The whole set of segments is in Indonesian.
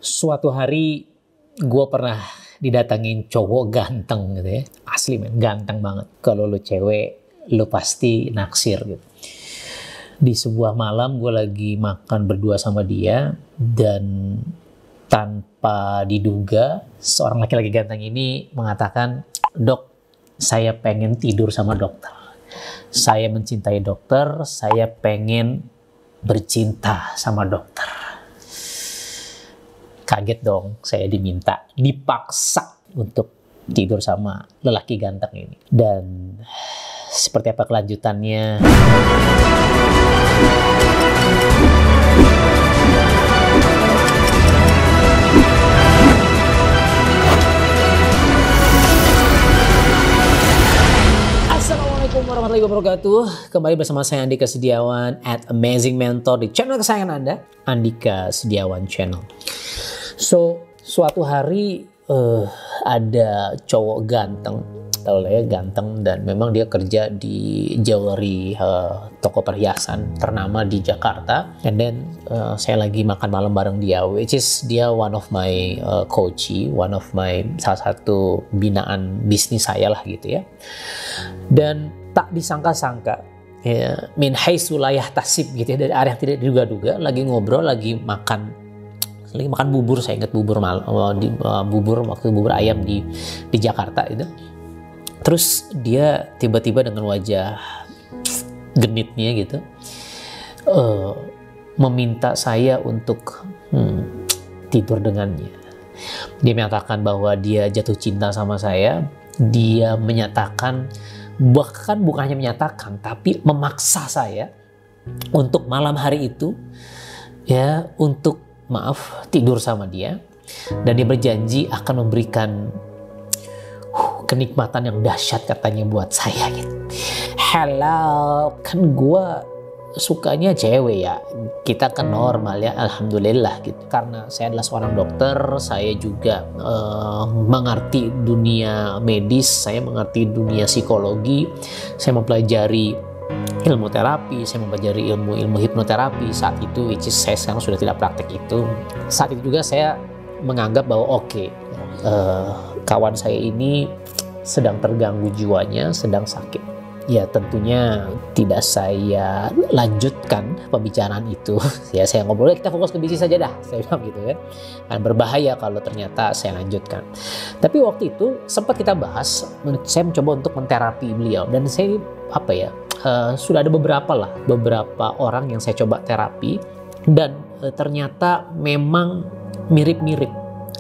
Suatu hari gue pernah didatangin cowok ganteng gitu ya. Asli men, ganteng banget. Kalau lu cewek, lu pasti naksir gitu. Di sebuah malam gue lagi makan berdua sama dia. Dan tanpa diduga, seorang laki-laki ganteng ini mengatakan, "Dok, saya pengen tidur sama dokter. Saya mencintai dokter, saya pengen bercinta sama dokter." Kaget dong, saya dipaksa untuk tidur sama lelaki ganteng ini. Dan seperti apa kelanjutannya? Assalamualaikum warahmatullahi wabarakatuh. Kembali bersama saya Andika Setiawan at Amazing Mentor di channel kesayangan Anda, Andika Setiawan Channel. So, suatu hari ada cowok ganteng, tahu lah ya, ganteng, dan memang dia kerja di jewelry toko perhiasan ternama di Jakarta. And then saya lagi makan malam bareng dia, which is dia one of my coachee, one of my salah satu binaan bisnis saya lah gitu ya. Dan tak disangka-sangka, ya, min haitsu la yahtasib gitu ya, dari arah yang tidak diduga-duga, lagi ngobrol, lagi makan bubur. Saya ingat bubur bubur ayam di Jakarta itu. Terus dia tiba-tiba dengan wajah genitnya gitu meminta saya untuk tidur dengannya. Dia menyatakan bahwa dia jatuh cinta sama saya. Dia menyatakan, bahkan bukan hanya menyatakan, tapi memaksa saya untuk malam hari itu ya untuk tidur sama dia. Dan dia berjanji akan memberikan kenikmatan yang dahsyat katanya buat saya gitu. Hello, kan gue sukanya cewek ya. Kita kan normal ya, alhamdulillah gitu. Karena saya adalah seorang dokter, saya juga mengerti dunia medis, saya mengerti dunia psikologi, saya mempelajari ilmu terapi, saya mempelajari ilmu hipnoterapi saat itu, which is saya sekarang sudah tidak praktek itu. Saat itu juga saya menganggap bahwa kawan saya ini sedang terganggu jiwanya, sedang sakit. Ya tentunya tidak saya lanjutkan pembicaraan itu. Ya saya ngobrol, kita fokus ke bisnis saja dah, saya bilang gitu ya. Kan berbahaya kalau ternyata saya lanjutkan. Tapi waktu itu sempat kita bahas, saya mencoba untuk menterapi beliau. Dan saya sudah ada beberapa orang yang saya coba terapi. Dan ternyata memang mirip-mirip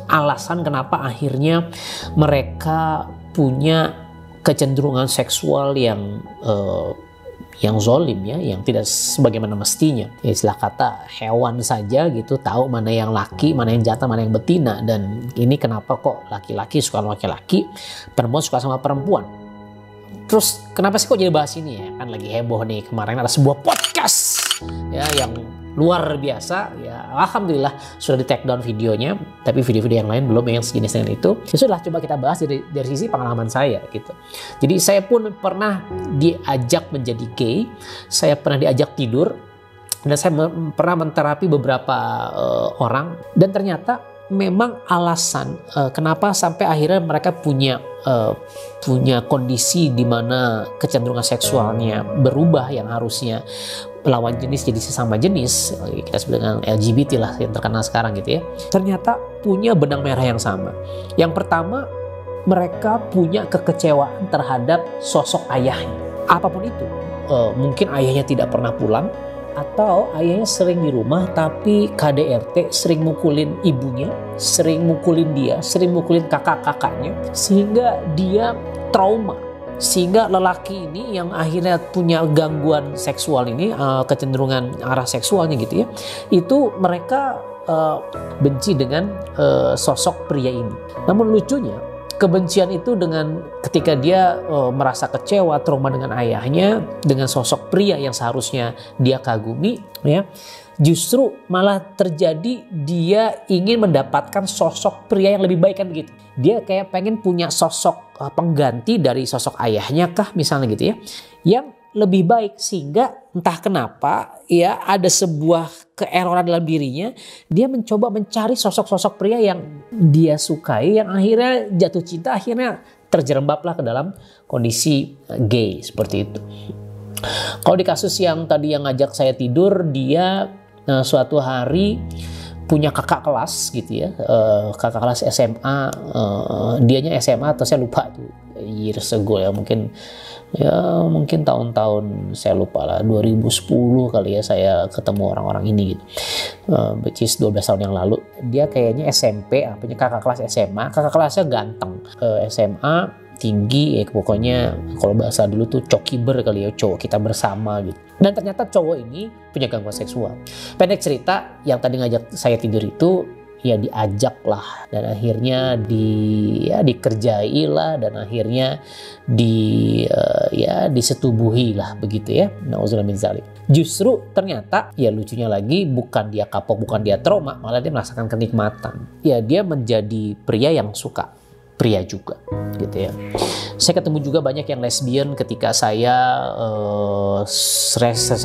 alasan kenapa akhirnya mereka punya kecenderungan seksual yang zolim ya, yang tidak sebagaimana mestinya. Ya, istilah kata hewan saja gitu, tahu mana yang laki, mana yang jantan, mana yang betina. Dan ini kenapa kok laki-laki suka sama laki-laki, perempuan suka sama perempuan. Terus kenapa sih kok jadi bahas ini ya? Kan lagi heboh nih, kemarin ada sebuah podcast ya yang luar biasa ya, alhamdulillah sudah di take down videonya, tapi video-video yang lain belum yang sejenis dengan itu. Ya sudah, coba kita bahas dari sisi pengalaman saya gitu. Jadi saya pun pernah diajak menjadi gay, saya pernah diajak tidur, dan saya pernah menterapi beberapa orang. Dan ternyata memang alasan kenapa sampai akhirnya mereka punya kondisi di mana kecenderungan seksualnya berubah, yang harusnya lawan jenis jadi sesama jenis, kita sebut dengan LGBT lah yang terkenal sekarang gitu ya, ternyata punya benang merah yang sama. Yang pertama, mereka punya kekecewaan terhadap sosok ayahnya, apapun itu. Mungkin ayahnya tidak pernah pulang, atau ayahnya sering di rumah tapi KDRT, sering mukulin ibunya, sering mukulin dia, sering mukulin kakak-kakaknya, sehingga dia trauma. Sehingga lelaki ini yang akhirnya punya gangguan seksual ini, kecenderungan arah seksualnya gitu ya, itu mereka benci dengan sosok pria ini. Namun lucunya, kebencian itu dengan ketika dia merasa kecewa, trauma dengan ayahnya, dengan sosok pria yang seharusnya dia kagumi, ya, justru malah terjadi dia ingin mendapatkan sosok pria yang lebih baik, kan begitu. Dia kayak pengen punya sosok pengganti dari sosok ayahnya kah misalnya gitu ya, yang lebih baik, sehingga entah kenapa ya ada sebuah keeroran dalam dirinya, dia mencoba mencari sosok-sosok pria yang dia sukai, yang akhirnya jatuh cinta, akhirnya terjerembablah ke dalam kondisi gay seperti itu. Kalau di kasus yang tadi yang ngajak saya tidur, dia suatu hari punya kakak kelas gitu ya, kakak kelas SMA, dianya SMA atau saya lupa tuh years ago ya, mungkin tahun-tahun saya lupa lah, 2010 kali ya saya ketemu orang-orang ini gitu, which is 12 tahun yang lalu. Dia kayaknya SMP, punya kakak kelas SMA, kakak kelasnya ganteng, SMA tinggi ya, pokoknya kalau bahasa dulu tuh cokiber kali ya, cowok kita bersama gitu. Dan ternyata cowok ini punya gangguan seksual. Pendek cerita, yang tadi ngajak saya tidur itu ya diajak lah, dan akhirnya dikerjai lah, dan akhirnya disetubuhi lah begitu ya. Nauzubillah min dzalik. Justru ternyata ya lucunya lagi, bukan dia kapok, bukan dia trauma, malah dia merasakan kenikmatan. Ya dia menjadi pria yang suka pria juga gitu ya. Saya ketemu juga banyak yang lesbian ketika saya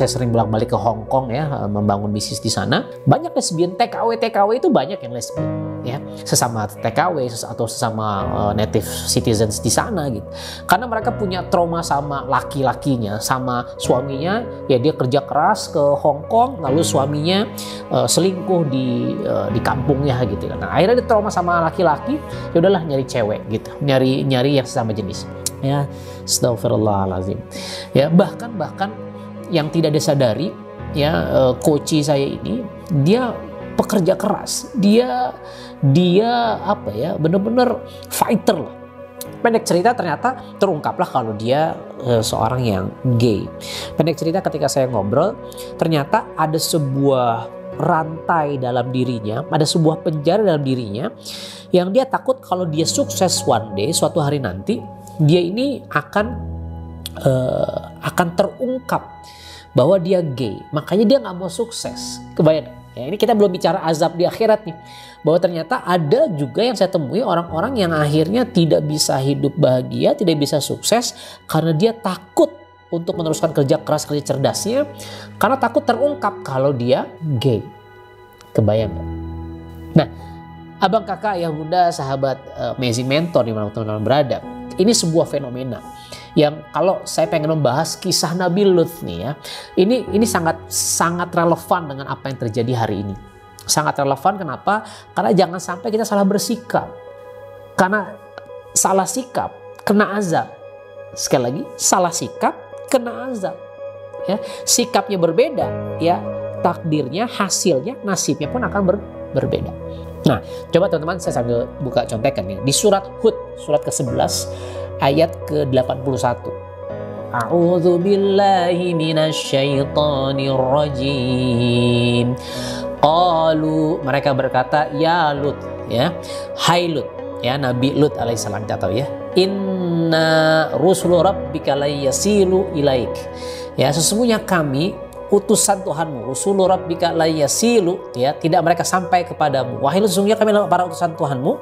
sering bolak-balik ke Hong Kong ya, membangun bisnis di sana. Banyak lesbian, TKW itu banyak yang lesbian ya, sesama TKW atau sesama native citizens di sana gitu. Karena mereka punya trauma sama laki-lakinya, sama suaminya, ya dia kerja keras ke Hong Kong, lalu suaminya selingkuh di kampungnya gitu kan. Nah, akhirnya dia trauma sama laki-laki, ya udahlah nyari cewek gitu, nyari yang sesama jenis ya. Astagfirullahaladzim ya. Bahkan yang tidak disadari ya, coach saya ini dia pekerja keras, dia apa ya, bener-bener fighter lah. Pendek cerita, ternyata terungkaplah kalau dia seorang yang gay. Pendek cerita, ketika saya ngobrol, ternyata ada sebuah rantai dalam dirinya, ada sebuah penjara dalam dirinya, yang dia takut kalau dia sukses one day, suatu hari nanti, dia ini akan terungkap bahwa dia gay. Makanya dia nggak mau sukses. Kebayang? Ya, ini kita belum bicara azab di akhirat nih. Bahwa ternyata ada juga yang saya temui orang-orang yang akhirnya tidak bisa hidup bahagia, tidak bisa sukses karena dia takut untuk meneruskan kerja keras, kerja cerdasnya, karena takut terungkap kalau dia gay. Kebayang gak? Nah, abang, kakak, ayah, bunda, sahabat Amazing Mentor dimana teman-teman berada, ini sebuah fenomena yang kalau saya pengen membahas kisah Nabi Lut nih ya, ini sangat relevan dengan apa yang terjadi hari ini. Sangat relevan, kenapa? Karena jangan sampai kita salah bersikap. Karena salah sikap kena azab. Sekali lagi, salah sikap kena azab. Ya, sikapnya berbeda, ya takdirnya, hasilnya, nasibnya pun akan berbeda. Nah, coba teman-teman saya sambil buka contekan ya. Di surat Hud, surat ke-11 ayat ke-81. A'udzu billahi minasyaitonir rajim. Qalu, mereka berkata, ya Lut, ya, hai Lut, ya Nabi Lut alaihissalam, kita tahu ya. Inna rusulu rabbika layasilu ilaik. Ya, sesungguhnya kami utusan Tuhanmu, rusulu rabbika layasilu, ya, tidak mereka sampai kepadamu. Wahai Lut, sesungguhnya kami adalah para utusan Tuhanmu,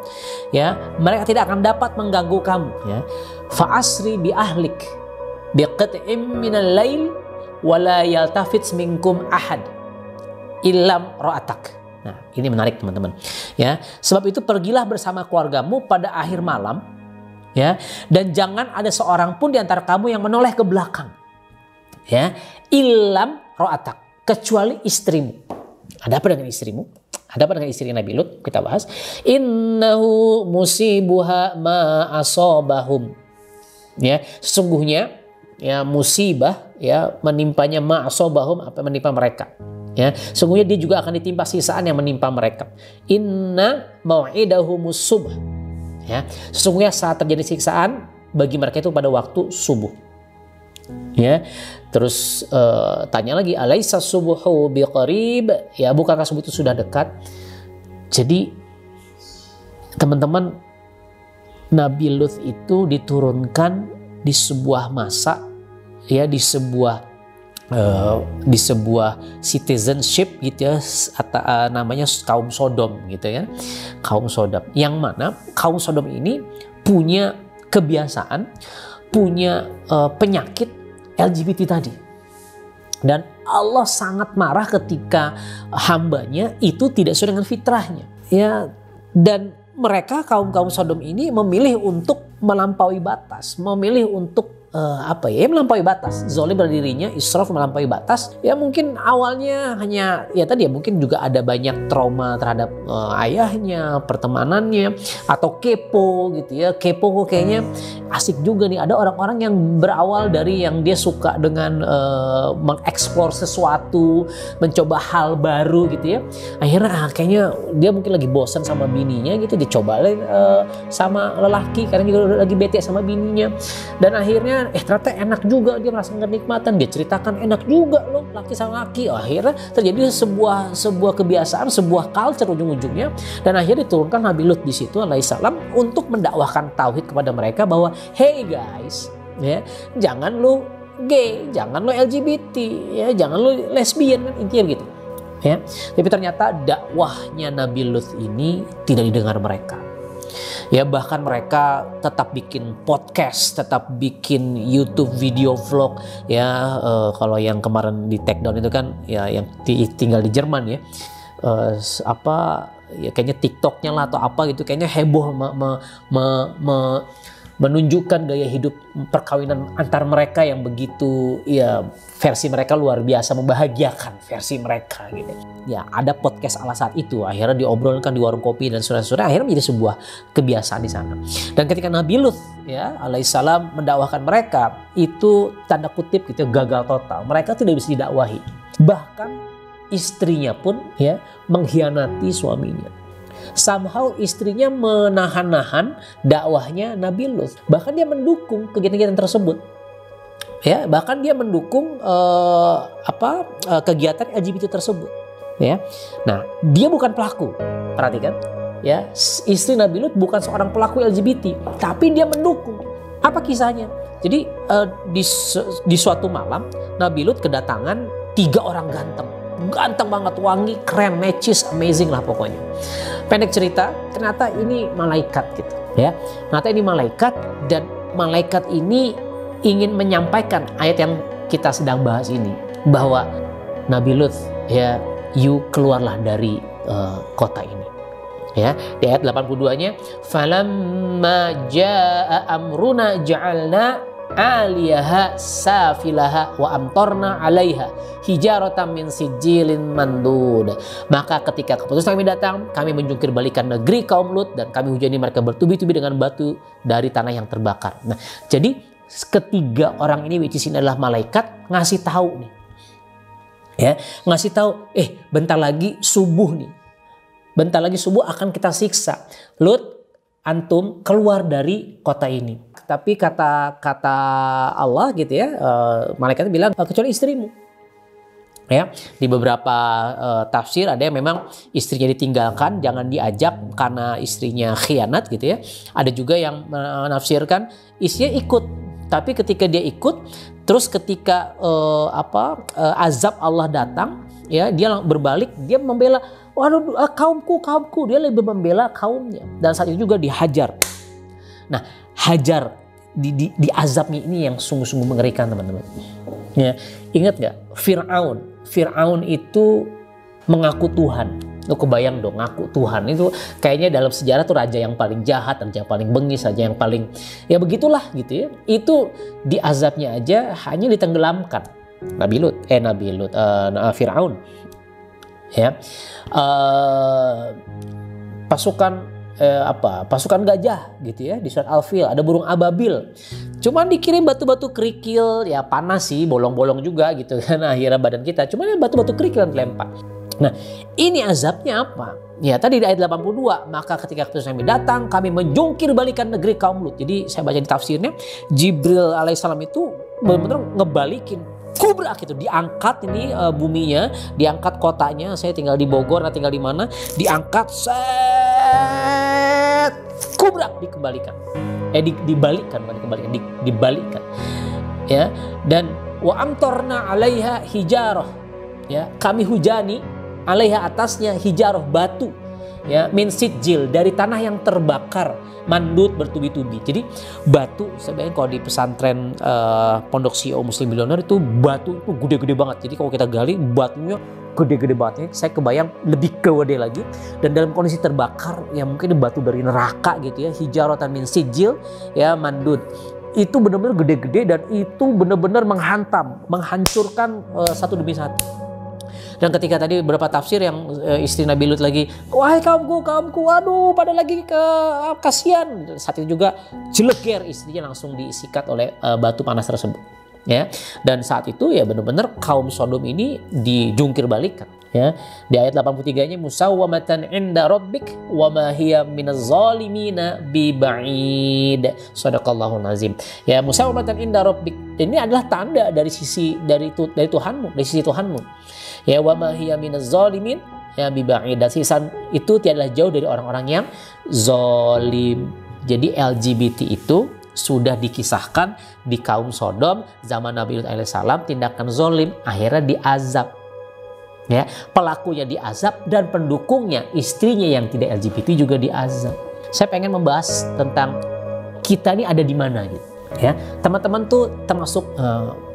ya, mereka tidak akan dapat mengganggu kamu, ya. Fa asri bi ahlik biqat'im minal lail wa la yaltafit minkum ahad illam ra'atak. Nah, ini menarik teman-teman. Ya, sebab itu pergilah bersama keluargamu pada akhir malam, ya, dan jangan ada seorang pun di antara kamu yang menoleh ke belakang. Ya, illam ra'atak, kecuali istrimu. Ada apa dengan istrimu? Ada apa dengan istri Nabi Lut? Kita bahas. Innahu musibuha ma asobahum. Ya, sesungguhnya ya musibah ya menimpanya ma asobahum, apa menimpa mereka. Ya, sungguhnya dia juga akan ditimpa siksaan yang menimpa mereka. Inna mau'idahumus subh. Ya, sesungguhnya saat terjadi siksaan bagi mereka itu pada waktu subuh. Ya, terus tanya lagi, alaisa subuhu biqarib? Ya, bukankah subuh itu sudah dekat? Jadi teman-teman, Nabi Lut itu diturunkan di sebuah masa, ya, di sebuah citizenship gitu ya, namanya kaum Sodom gitu ya, kaum Sodom, yang mana kaum Sodom ini punya kebiasaan, punya penyakit LGBT tadi. Dan Allah sangat marah ketika hambanya itu tidak sesuai dengan fitrahnya. Ya, dan mereka kaum Sodom ini memilih untuk melampaui batas, memilih untuk melampaui batas, zalim pada dirinya, israf, melampaui batas. Ya mungkin awalnya hanya mungkin juga ada banyak trauma terhadap ayahnya, pertemanannya, atau kepo gitu ya. Kepo kok kayaknya asik juga nih. Ada orang-orang yang berawal dari yang dia suka dengan mengeksplor sesuatu, mencoba hal baru gitu ya. Akhirnya kayaknya dia mungkin lagi bosan sama bininya gitu, dicobain sama lelaki karena juga lagi bete sama bininya. Dan akhirnya ternyata enak juga, dia merasa kenikmatan, dia ceritakan enak juga loh laki sama laki. Akhirnya terjadi sebuah kebiasaan, sebuah culture ujung-ujungnya, dan akhirnya diturunkan Nabi Lut di situ alaihissalam untuk mendakwahkan tauhid kepada mereka bahwa hey guys, ya jangan lu gay, jangan lu LGBT, ya jangan lu lesbian, kan intinya gitu. Ya, tapi ternyata dakwahnya Nabi Lut ini tidak didengar mereka. Ya bahkan mereka tetap bikin podcast, tetap bikin YouTube video vlog ya. Kalau yang kemarin di take down itu kan ya yang tinggal di Jerman ya, ya kayaknya TikToknya lah atau apa gitu, kayaknya heboh menunjukkan gaya hidup perkawinan antar mereka yang begitu ya, versi mereka luar biasa membahagiakan versi mereka gitu. Ya ada podcast ala saat itu akhirnya diobrolkan di warung kopi dan saudara-saudara, akhirnya menjadi sebuah kebiasaan di sana. Dan ketika Nabi Lut ya alaihissalam mendakwahkan mereka, itu tanda kutip gitu gagal total. Mereka tidak bisa didakwahi. Bahkan istrinya pun ya mengkhianati suaminya. Somehow istrinya menahan-nahan dakwahnya Nabi Lut. Bahkan dia mendukung kegiatan-kegiatan tersebut. Ya, bahkan dia mendukung kegiatan LGBT tersebut. Ya, nah dia bukan pelaku. Perhatikan, ya istri Nabi Lut bukan seorang pelaku LGBT, tapi dia mendukung. Apa kisahnya? Jadi di suatu malam Nabi Lut kedatangan 3 orang ganteng banget, wangi, keren, necis, amazing lah pokoknya. Pendek cerita, ternyata ini malaikat gitu ya. Ternyata ini malaikat, dan malaikat ini ingin menyampaikan ayat yang kita sedang bahas ini, bahwa Nabi Lut ya, you keluarlah dari kota ini. Ya, di ayat 82-nya, falamma jaa amruna ja'alna 'aliyaha safilaha wa amtorna 'alaiha hijaratan min sijilin mandud. Maka ketika keputusan kami datang, kami menjungkir balikan negeri kaum Lut dan kami hujani mereka bertubi-tubi dengan batu dari tanah yang terbakar. Nah, jadi ketiga orang ini, which is ini adalah malaikat, ngasih tahu nih. Ya, ngasih tahu, bentar lagi subuh nih. Bentar lagi subuh akan kita siksa. Lut, antum keluar dari kota ini. Tapi kata Allah gitu ya, malaikat bilang kecuali istrimu. Ya, di beberapa tafsir ada yang memang istrinya ditinggalkan, jangan diajak karena istrinya khianat gitu ya. Ada juga yang menafsirkan istrinya ikut, tapi ketika dia ikut, terus ketika azab Allah datang, ya dia berbalik, dia membela, waduh kaumku, dia lebih membela kaumnya, dan saat itu juga dihajar. Nah, hajar di azabnya ini yang sungguh-sungguh mengerikan teman-teman. Ya, ingat nggak Fir'aun itu mengaku Tuhan. Lo kebayang dong, ngaku Tuhan itu kayaknya dalam sejarah tuh raja yang paling jahat, raja yang paling bengis, raja yang paling ya begitulah gitu ya. Itu di azabnya aja hanya ditenggelamkan Fir'aun. Ya, pasukan gajah gitu ya, di surat Al-Fil ada burung ababil, cuman dikirim batu-batu kerikil, ya panas sih, bolong-bolong juga gitu kan akhirnya badan kita, cuman ya batu-batu kerikil yang dilempar. Nah, ini azabnya apa? Ya tadi di ayat 82, maka ketika keputusan kami datang, kami menjungkir balikan negeri kaum Lut. Jadi saya baca di tafsirnya, Jibril alaihissalam itu benar-benar ngebalikin, kubrak gitu, diangkat ini buminya, diangkat kotanya. Saya tinggal di Bogor, tinggal di mana? Diangkat, kubrak, dikembalikan. Dibalikkan. Ya, dan wa amtorna 'alaiha hijarah. Ya, kami hujani 'alaiha atasnya hijarah, batu. ya, min sijil, dari tanah yang terbakar, mandud, bertubi-tubi. Jadi batu, sebenarnya kalau di pesantren Pondok CEO Muslim Billionaire itu batu itu gede-gede banget. Jadi kalau kita gali batunya gede-gede banget. Saya kebayang lebih gede lagi, dan dalam kondisi terbakar, ya mungkin batu dari neraka gitu ya, hijaratan min sijil, ya, mandud. Itu benar-benar gede-gede, dan itu benar-benar menghancurkan satu demi satu. Dan ketika tadi beberapa tafsir yang istri Nabi Lut lagi, wahai kaumku, aduh pada lagi kasihan. Saat itu juga jeleger istrinya, langsung disikat oleh batu panas tersebut. Ya, dan saat itu ya benar-benar kaum Sodom ini dijungkir balikan. Ya, di ayat 83-nya musawwamatan inda rabbik wa ma hiya minaz zalimina biba'id. Shadaqallahul azim. Ya, musawwamatan inda rabbik. Ini adalah tanda dari sisi dari Tuhanmu, dari sisi Tuhanmu. Ya, wa ma hiya minaz zalimin ya biba'id. Dan sisa itu tidaklah jauh dari orang-orang yang zalim. Jadi LGBT itu sudah dikisahkan di kaum Sodom zaman Nabi Lut alaihissalam, tindakan zolim, akhirnya diazab. Ya, pelakunya diazab dan pendukungnya, istrinya yang tidak LGBT juga diazab. Saya pengen membahas tentang kita ini ada di mana gitu. Ya, teman-teman tuh termasuk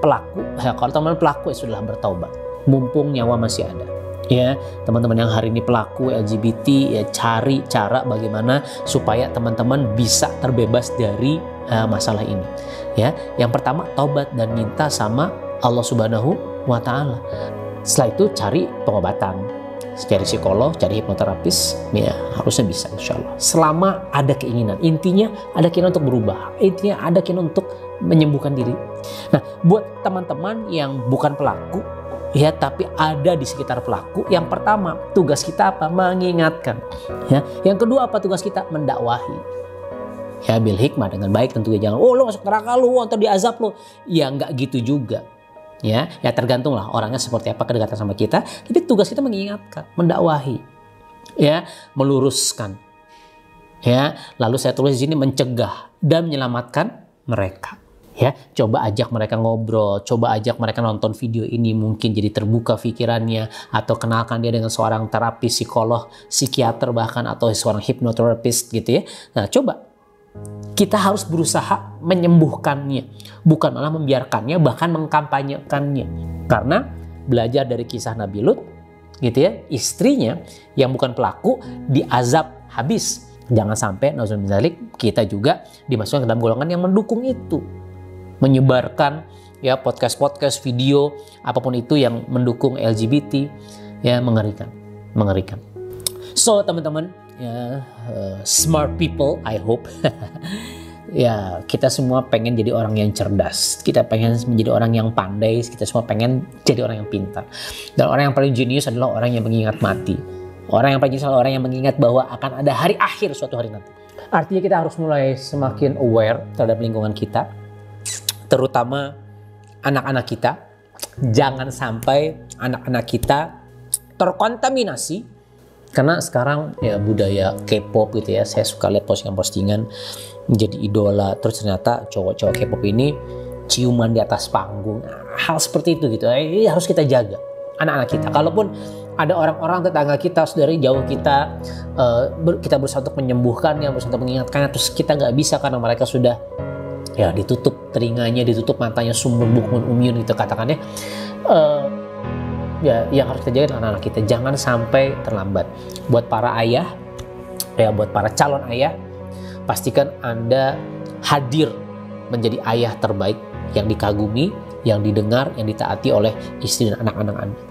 pelaku. Ya, kalau teman pelaku ya sudah bertaubat, mumpung nyawa masih ada. Ya, teman-teman yang hari ini pelaku LGBT, ya cari cara bagaimana supaya teman-teman bisa terbebas dari masalah ini. Ya, yang pertama taubat dan minta sama Allah Subhanahu wa Ta'ala. Setelah itu cari pengobatan, cari psikolog, cari hipnoterapis, ya harusnya bisa insya Allah. Selama ada keinginan, intinya ada keinginan untuk berubah, intinya ada keinginan untuk menyembuhkan diri. Nah, buat teman-teman yang bukan pelaku, ya tapi ada di sekitar pelaku, yang pertama tugas kita apa? Mengingatkan. Ya, yang kedua apa tugas kita? Mendakwahi. Ya, bil hikmah, dengan baik tentunya, jangan lo masuk neraka lo atau diazab lo. Ya nggak gitu juga. Ya tergantung lah orangnya seperti apa kedekatan sama kita. Tapi tugas kita mengingatkan, mendakwahi, ya, meluruskan. Ya, lalu saya tulis di sini mencegah dan menyelamatkan mereka. Ya, coba ajak mereka ngobrol, coba ajak mereka nonton video ini, mungkin jadi terbuka pikirannya, atau kenalkan dia dengan seorang terapis, psikolog, psikiater bahkan, atau seorang hipnoterapis gitu ya. Nah, coba kita harus berusaha menyembuhkannya, bukan malah membiarkannya, bahkan mengkampanyekannya. Karena belajar dari kisah Nabi Lut, gitu ya, istrinya yang bukan pelaku diazab habis. Jangan sampai nauzubillah kita juga dimasukkan ke dalam golongan yang mendukung itu, menyebarkan ya podcast, video, apapun itu yang mendukung LGBT, ya mengerikan. So teman-teman, ya, smart people, I hope. Ya, kita semua pengen jadi orang yang cerdas. Kita pengen menjadi orang yang pandai. Kita semua pengen jadi orang yang pintar. Dan orang yang paling jenius adalah orang yang mengingat mati. Orang yang paling jenius adalah orang yang mengingat bahwa akan ada hari akhir suatu hari nanti. Artinya kita harus mulai semakin aware terhadap lingkungan kita, terutama anak-anak kita. Jangan sampai anak-anak kita terkontaminasi. Karena sekarang ya budaya K-pop gitu ya, saya suka lihat postingan-postingan menjadi idola, terus ternyata cowok-cowok K-pop ini ciuman di atas panggung, hal seperti itu gitu. Ini harus kita jaga anak-anak kita. Kalaupun ada orang-orang tetangga kita dari jauh kita, kita berusaha untuk menyembuhkannya, berusaha untuk mengingatkannya, terus kita nggak bisa karena mereka sudah ya ditutup telinganya, ditutup matanya, sumber bukmun umyun gitu katakannya. Ya, yang harus kita jaga anak-anak kita, jangan sampai terlambat. Buat para ayah, ya buat para calon ayah, pastikan Anda hadir menjadi ayah terbaik yang dikagumi, yang didengar, yang ditaati oleh istri dan anak-anak Anda.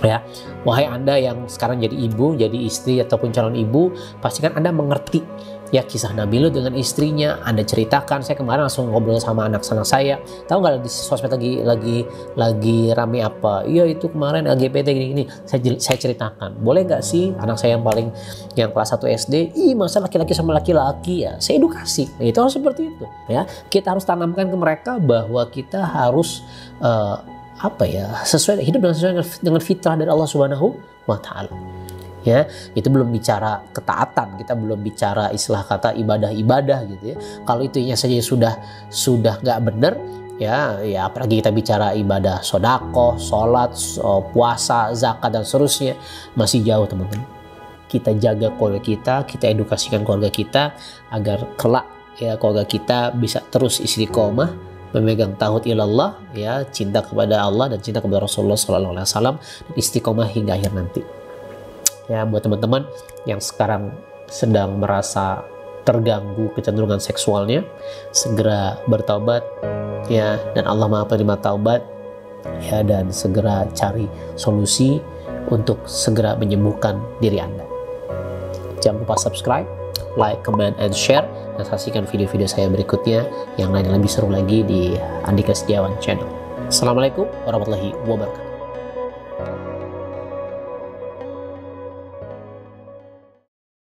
Ya, wahai Anda yang sekarang jadi ibu, jadi istri ataupun calon ibu, pastikan Anda mengerti ya kisah Nabi Lut dengan istrinya. Anda ceritakan. Saya kemarin langsung ngobrol sama anak-anak saya. Tahu nggak di sosmed lagi rame apa? Iya itu kemarin LGBT gini-gini. Saya ceritakan. Boleh nggak sih anak saya yang kelas 1 SD? Masa laki-laki sama laki-laki ya? Saya edukasi. Itu harus seperti itu ya. Kita harus tanamkan ke mereka bahwa kita harus hidup dengan fitrah dari Allah Subhanahu wa Ta'ala. Ya, itu belum bicara ketaatan, kita belum bicara istilah kata ibadah gitu ya. Kalau itunya saja sudah nggak benar, ya apalagi kita bicara ibadah sedekah, sholat, puasa, zakat dan seterusnya, masih jauh teman-teman. kita jaga keluarga kita edukasikan keluarga kita agar kelak ya keluarga kita bisa terus istiqomah memegang tauhid ilallah, ya, cinta kepada Allah dan cinta kepada Rasulullah SAW, dan istiqomah hingga akhir nanti. Ya, buat teman-teman yang sekarang sedang merasa terganggu kecenderungan seksualnya, segera bertaubat ya, dan Allah Maha Penerima taubat ya, dan segera cari solusi untuk segera menyembuhkan diri Anda. Jangan lupa subscribe, like, comment, and share, dan saksikan video-video saya berikutnya yang lain lebih seru lagi di Andika Setiawan Channel. Assalamualaikum warahmatullahi wabarakatuh.